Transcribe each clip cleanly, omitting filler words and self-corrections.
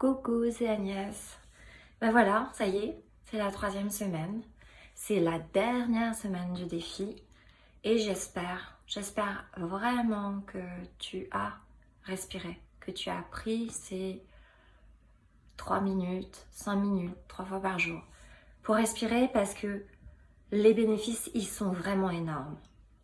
Coucou, c'est Agnès. Ben voilà, ça y est, c'est la 3e semaine. C'est la dernière semaine du défi. Et j'espère vraiment que tu as respiré, que tu as pris ces 3 minutes, 5 minutes, 3 fois par jour pour respirer parce que les bénéfices, ils sont vraiment énormes.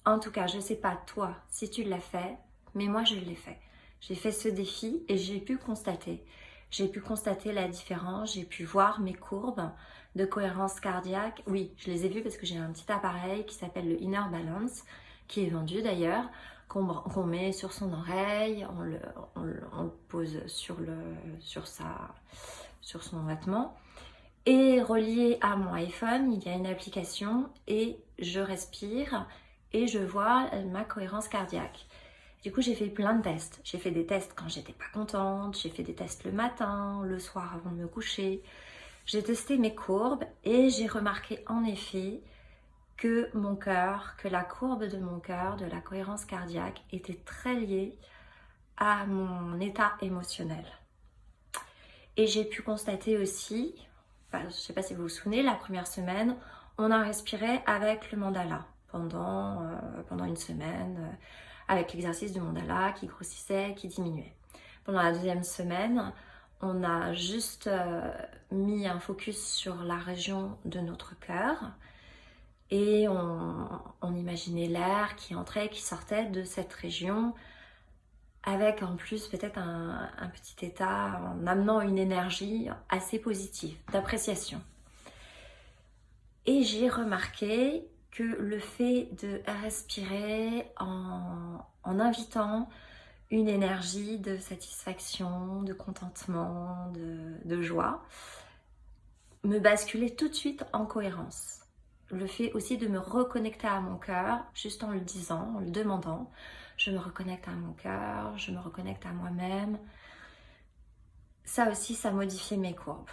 En tout cas, je ne sais pas toi si tu l'as fait, mais moi je l'ai fait. J'ai fait ce défi et j'ai pu constater. J'ai pu constater la différence, j'ai pu voir mes courbes de cohérence cardiaque. Oui, je les ai vues parce que j'ai un petit appareil qui s'appelle le Inner Balance, qui est vendu d'ailleurs, qu'on met sur son oreille, on le pose sur son vêtement. Et relié à mon iPhone, il y a une application et je respire et je vois ma cohérence cardiaque. Du coup, j'ai fait plein de tests. J'ai fait des tests quand j'étais pas contente, j'ai fait des tests le matin, le soir avant de me coucher. J'ai testé mes courbes et j'ai remarqué en effet que mon cœur, que la courbe de mon cœur, de la cohérence cardiaque, était très liée à mon état émotionnel. Et j'ai pu constater aussi, je ne sais pas si vous vous souvenez, la première semaine, on a respiré avec le mandala pendant une semaine, avec l'exercice du mandala qui grossissait, qui diminuait. Pendant la 2e semaine, on a juste mis un focus sur la région de notre cœur et on imaginait l'air qui entrait, qui sortait de cette région avec en plus peut-être un petit état en amenant une énergie assez positive, d'appréciation. Et j'ai remarqué que le fait de respirer en invitant une énergie de satisfaction, de contentement, de joie, me basculait tout de suite en cohérence. Le fait aussi de me reconnecter à mon cœur, juste en le disant, en le demandant, je me reconnecte à mon cœur, je me reconnecte à moi-même. Ça aussi, ça modifiait mes courbes.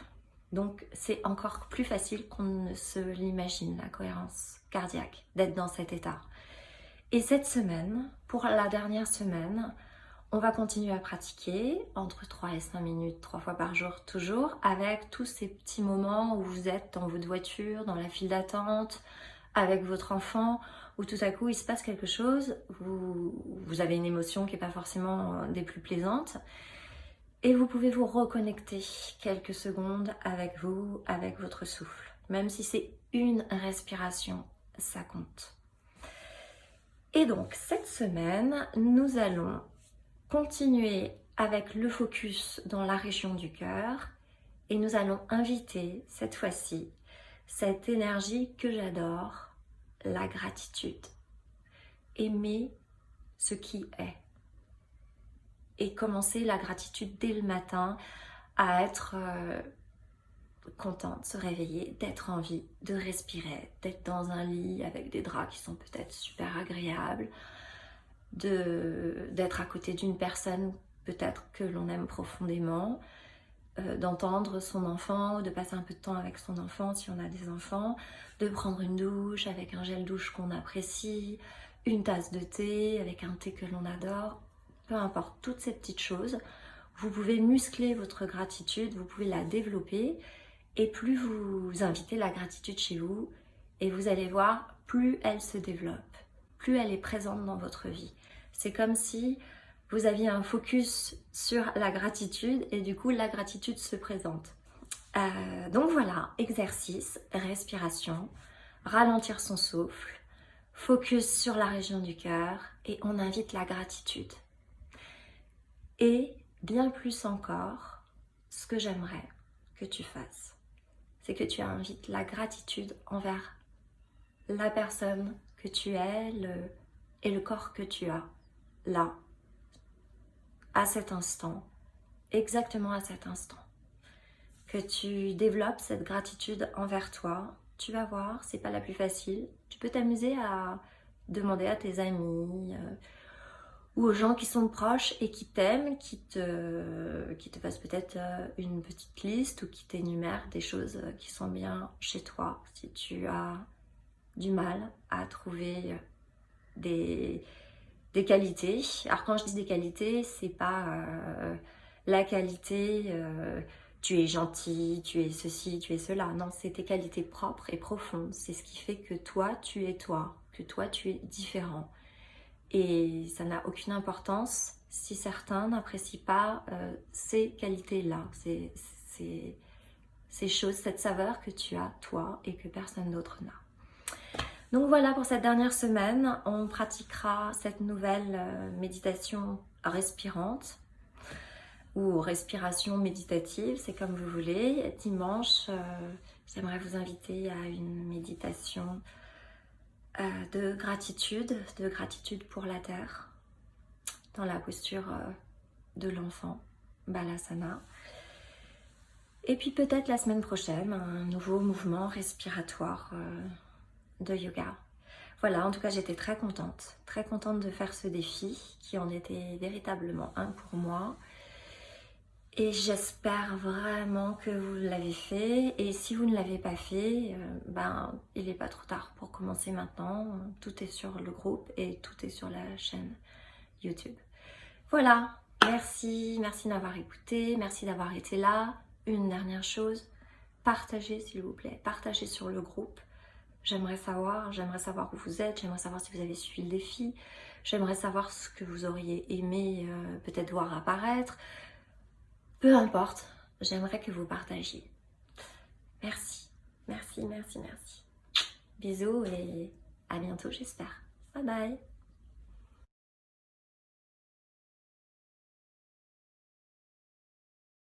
Donc, c'est encore plus facile qu'on ne se l'imagine, la cohérence cardiaque, d'être dans cet état. Et cette semaine, pour la dernière semaine, on va continuer à pratiquer entre 3 et 5 minutes, 3 fois par jour, toujours, avec tous ces petits moments où vous êtes dans votre voiture, dans la file d'attente, avec votre enfant, où tout à coup il se passe quelque chose, vous avez une émotion qui n'est pas forcément des plus plaisantes, et vous pouvez vous reconnecter quelques secondes avec vous, avec votre souffle. Même si c'est une respiration, ça compte. Et donc cette semaine, nous allons continuer avec le focus dans la région du cœur et nous allons inviter cette fois-ci cette énergie que j'adore, la gratitude. Aimer ce qui est. Et commencer la gratitude dès le matin à être contente, se réveiller, d'être en vie, de respirer, d'être dans un lit avec des draps qui sont peut-être super agréables, d'être à côté d'une personne peut-être que l'on aime profondément, d'entendre son enfant, de passer un peu de temps avec son enfant si on a des enfants, de prendre une douche avec un gel douche qu'on apprécie, une tasse de thé avec un thé que l'on adore, peu importe, toutes ces petites choses, vous pouvez muscler votre gratitude, vous pouvez la développer et plus vous invitez la gratitude chez vous et vous allez voir, plus elle se développe, plus elle est présente dans votre vie. C'est comme si vous aviez un focus sur la gratitude et du coup la gratitude se présente. Donc voilà, exercice, respiration, ralentir son souffle, focus sur la région du cœur et on invite la gratitude. Et bien plus encore, ce que j'aimerais que tu fasses, c'est que tu invites la gratitude envers la personne que tu es et le corps que tu as, là, à cet instant, exactement à cet instant. Que tu développes cette gratitude envers toi, tu vas voir, c'est pas la plus facile. Tu peux t'amuser à demander à tes amis ou aux gens qui sont proches et qui t'aiment, qui te fassent peut-être une petite liste ou qui t'énumèrent des choses qui sont bien chez toi. Si tu as du mal à trouver des qualités. Alors quand je dis des qualités, c'est pas la qualité, tu es gentil, tu es ceci, tu es cela. Non, c'est tes qualités propres et profondes. C'est ce qui fait que toi, tu es toi, que toi, tu es différent. Et ça n'a aucune importance si certains n'apprécient pas ces qualités-là, ces choses, cette saveur que tu as, toi, et que personne d'autre n'a. Donc voilà pour cette dernière semaine, on pratiquera cette nouvelle méditation respirante ou respiration méditative, c'est comme vous voulez. Dimanche, j'aimerais vous inviter à une méditation de gratitude pour la terre, dans la posture de l'enfant, Balasana. Et puis peut-être la semaine prochaine, un nouveau mouvement respiratoire de yoga. Voilà, en tout cas j'étais très contente de faire ce défi qui en était véritablement un pour moi. Et j'espère vraiment que vous l'avez fait. Et si vous ne l'avez pas fait, il n'est pas trop tard pour commencer maintenant. Tout est sur le groupe et tout est sur la chaîne YouTube. Voilà, merci d'avoir écouté, merci d'avoir été là. Une dernière chose, partagez s'il vous plaît, partagez sur le groupe. J'aimerais savoir où vous êtes, j'aimerais savoir si vous avez suivi le défi, j'aimerais savoir ce que vous auriez aimé peut-être voir apparaître. Peu importe, j'aimerais que vous partagiez. Merci. Bisous et à bientôt j'espère. Bye bye.